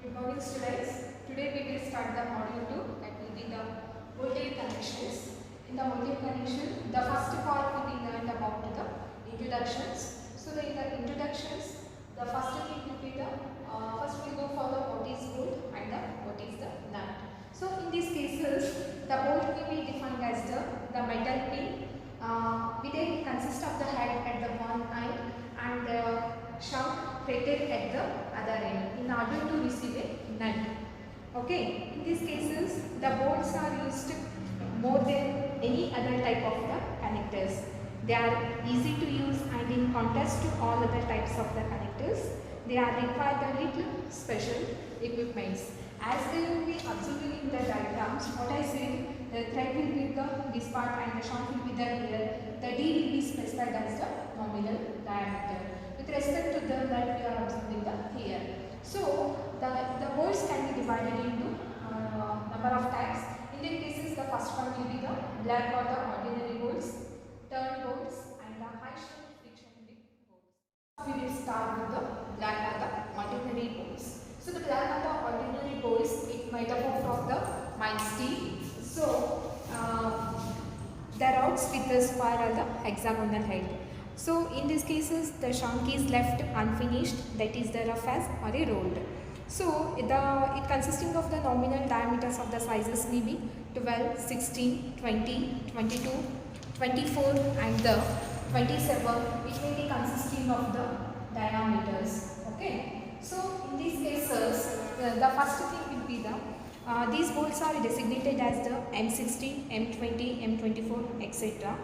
Good morning students. Today we will start the module 2, that will be the voltage connections. In the voltage connection, the first part will be learned about the introductions. So in the introductions, the first thing will be the first we will go for the what is volt and the what is the lamp. So in these cases, the volt will be defined as the metal pin. It consists of the head at the one end and the shunt rated at the other end in order to receive a nut. Okay, in these cases the bolts are used more than any other type of the connectors. They are easy to use, and in contrast to all other types of the connectors, they are required a little special equipments. As they will be observing in the diagrams, what I said, the thread will be this part and the shunt will be the here. The D will be specified as the nominal diameter. With respect to the that we are observing the here. So the bolts can be divided into number of types. In these cases, the first one will be the black or the ordinary bolts, turn bolts, and the high strength friction grip bolts. We will start with the black or the ordinary bolts. So the black or the ordinary bolts, it made up of the mild steel. So the rods with the square or the hexagonal head. So in these cases, the shank is left unfinished, that is the rough as or a rolled. So it consisting of the nominal diameters of the sizes may be 12, 16, 20, 22, 24 and the 27. It may be consisting of the diameters. Okay. So in these cases, the first thing will be the these bolts are designated as the M16, M20, M24, etc.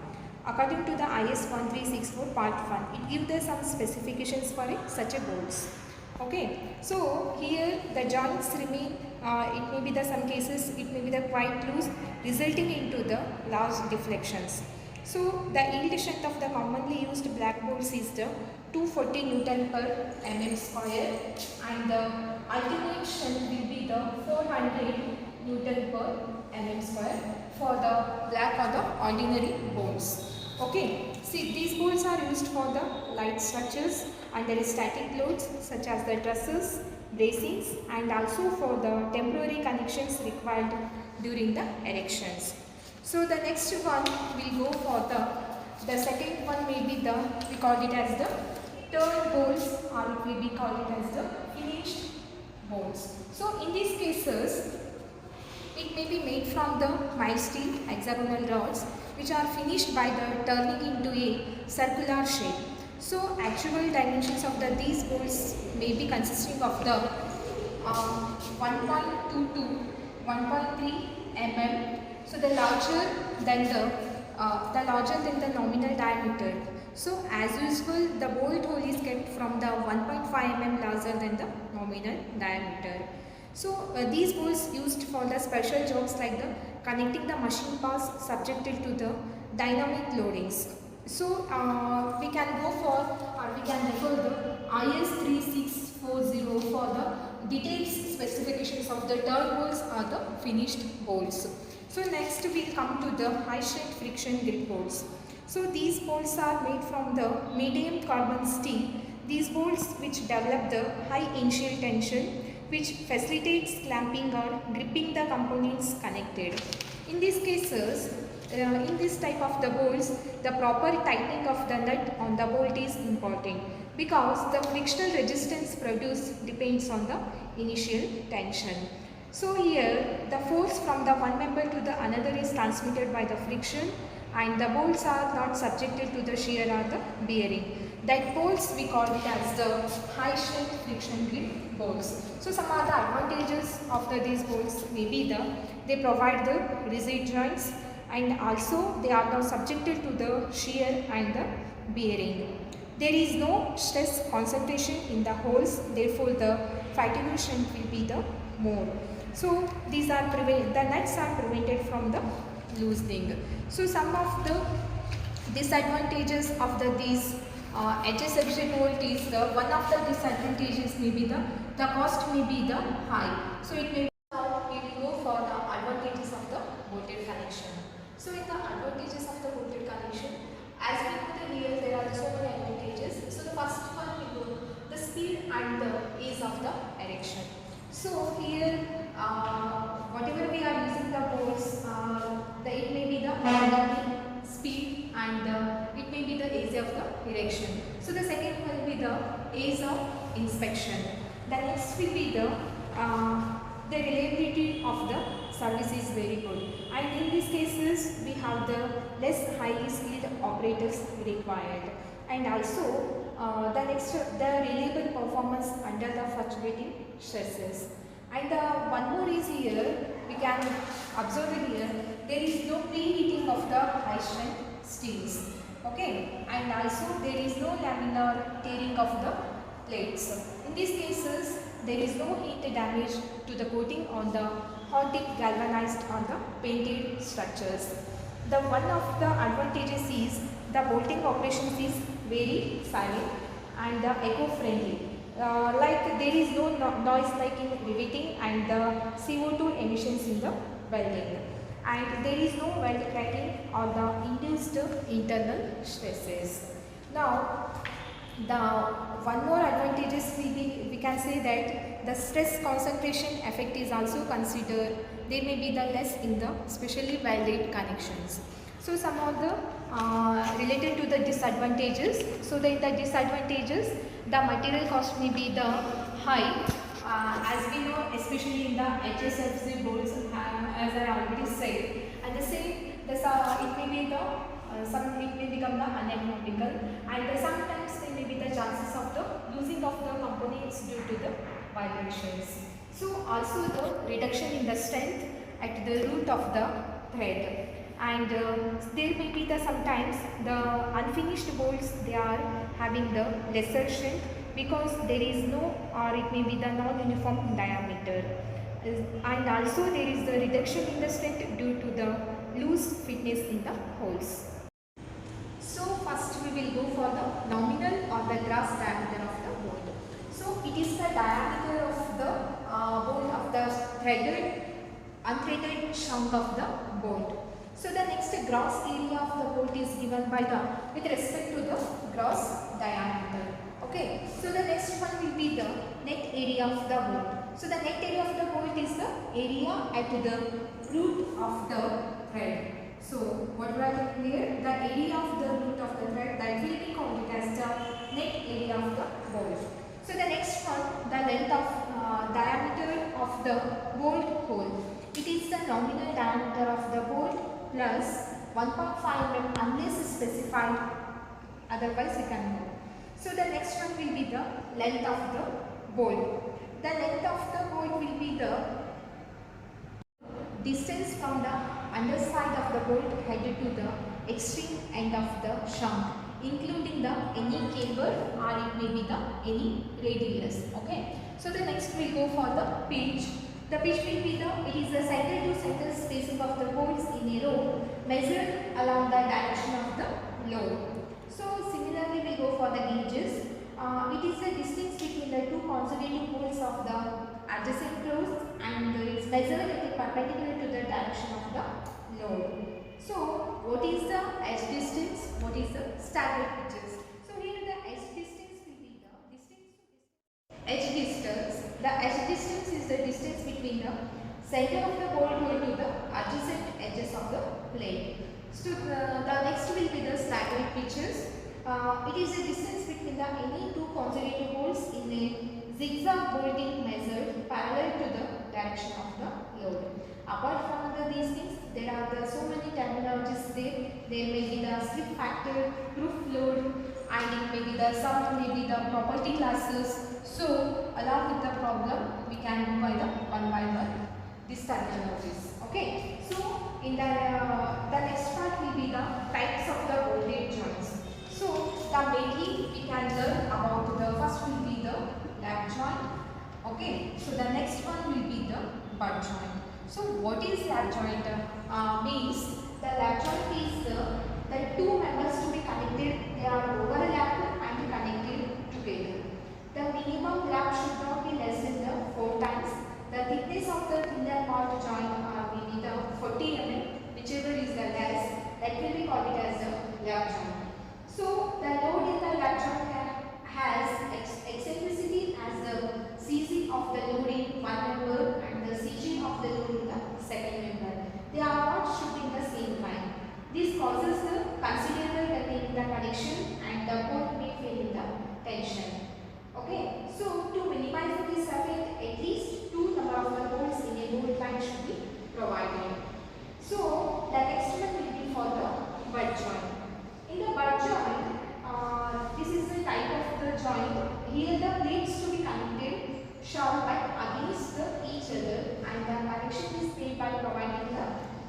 According to the IS 1364 part 1, it gives some specifications for such a bolts. Okay, so here the joints remain, it may be the some cases, it may be the quite loose, resulting into the large deflections. So the yield strength of the commonly used black bolts is the 240 Newton per mm square, and the ultimate strength will be the 400 Newton per mm square for the black or the ordinary bolts. Okay, see, these bolts are used for the light structures under static loads such as the trusses, bracings, and also for the temporary connections required during the erections. So the next one will go for the second one may be the, we call it as the turn bolts, or it may be called it as the finished bolts. So in these cases, it may be made from the mild steel hexagonal rods which are finished by the turning into a circular shape. So actual dimensions of these bolts may be consisting of the 1.2 to 1.3 mm. So the larger than the nominal diameter. So as usual, the bolt hole is kept from the 1.5 mm larger than the nominal diameter. So these bolts used for the special jobs like the connecting the machine parts subjected to the dynamic loadings. So we can go for, or we can refer the IS 3640 for the detailed specifications of the turn bolts or the finished bolts. So next we will come to the high strength friction grip bolts. So these bolts are made from the medium carbon steel. These bolts which develop the high initial tension, which facilitates clamping or gripping the components connected. In these cases, in this type of the bolts, the proper tightening of the nut on the bolt is important because the frictional resistance produced depends on the initial tension. So here the force from the one member to the another is transmitted by the friction, and the bolts are not subjected to the shear or the bearing. That bolts we call it as the high strength friction grip bolts. So some other advantages of these bolts may be they provide the rigid joints, and also they are not subjected to the shear and the bearing. There is no stress concentration in the holes, therefore the fatigue strength will be the more. So these are the nuts are prevented from the loosening. So some of the disadvantages of these HSFJ bolt is one of the disadvantages may be the cost may be the high. So it may now we will go for the advantages of the bolted connection. So in the advantages of the bolted connection, as we know the here there are so many advantages. So the first one we go the speed and the ease of the erection. So next will be the reliability of the service is very good, and in these cases we have the less highly skilled operators required, and also the reliable performance under the fluctuating stresses. And one more is here, we can observe here, there is no preheating of the high strength steels, okay, and also there is no laminar tearing of the plates. In these cases, there is no heat damage to the coating on the hot dip galvanized on the painted structures. The one of the advantages is the bolting operations is very silent and eco-friendly. Like there is no noise like in riveting and the CO2 emissions in the welding, and there is no weld cracking or the induced internal stresses. Now, the one more advantages we can say that the stress concentration effect is also considered. They may be the less in the specially welded connections. So some of the related to the disadvantages. So in the disadvantages, the material cost may be the high, as we know, especially in the HSFC bolts, as I already said. And the same, it may be the it may become the uneconomical, and sometimes there may be the chances of the losing of the components due to the vibrations. So also the reduction in the strength at the root of the thread, and there may be the sometimes the unfinished bolts, they are having the lesser strength because there is no, or it may be the non-uniform diameter, and also there is the reduction in the strength due to the loose fitness in the holes. So first we will go for the nominal or the gross diameter of the bolt. So it is the diameter of the bolt of the threaded, unthreaded chunk of the bolt. So the next gross area of the bolt is given by the with respect to the gross diameter. Okay. So the next one will be the net area of the bolt. So the net area of the bolt is the area at the root of the thread. So what we are doing here, the area of the root of the thread, that will be called as the net area of the bolt. So the next one, the length of diameter of the bolt hole. It is the nominal diameter of the bolt plus 1.5 mm unless specified, otherwise you can go. So the next one will be the length of the bolt. The length of the bolt will be the distance from the underside of the bolt head to the extreme end of the shank, including the any camber or it may be the any radius. Okay. So the next we will go for the pitch. The pitch will be the, it is the center to center spacing of the bolts in a row measured along the direction of the load. So similarly we go for the gauges. It is the distance between the two consecutive poles of the adjacent close, and it is measured perpendicular to the direction of the load. So what is the edge distance? What is the staggered pitches? So here the edge distance will be the distance to edge distance. The edge distance is the distance between the center of the bolt hole to the adjacent edges of the plate. So the next will be the staggered pitches. It is the distance between the any two consecutive holes in a zigzag bolting measured parallel to the direction of the load. Apart from these things, there are so many terminologies there. There may be the slip factor, proof load, and it may be the some may be the property classes. So along with the problem, we can go by the one by one these terminologies. Okay. So in the next part will be the types of the bolted joints. So mainly we can learn about the first will be the lap joint. Okay. So the next one will be the butt joint. So what is lap joint? Means the lap joint is the two members to be connected. They are overlapped and connected together. The minimum lap should not be less than the 4 times. The thickness of the inner part joint will be the 40 mm, whichever is the less, that will be called it as the lap joint. So the load in the lap joint has eccentricity as the CG of the load in one member and the CG of the load in the second member. They are not should in the same line. This causes the considerable bending in the connection and the bolt may fail in the tension. Okay. So to minimize this effect, bolt line should be provided. So the next one will be for the butt joint. In the butt joint, this is the type of the joint. Here the plates to be connected shall lie against each other, and the connection is made by providing the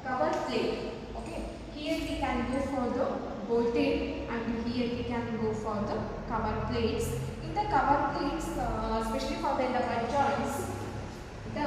cover plate. Okay. Here we can go for the bolted, and here we can go for the cover plates. In the cover plates, especially for the butt joints, the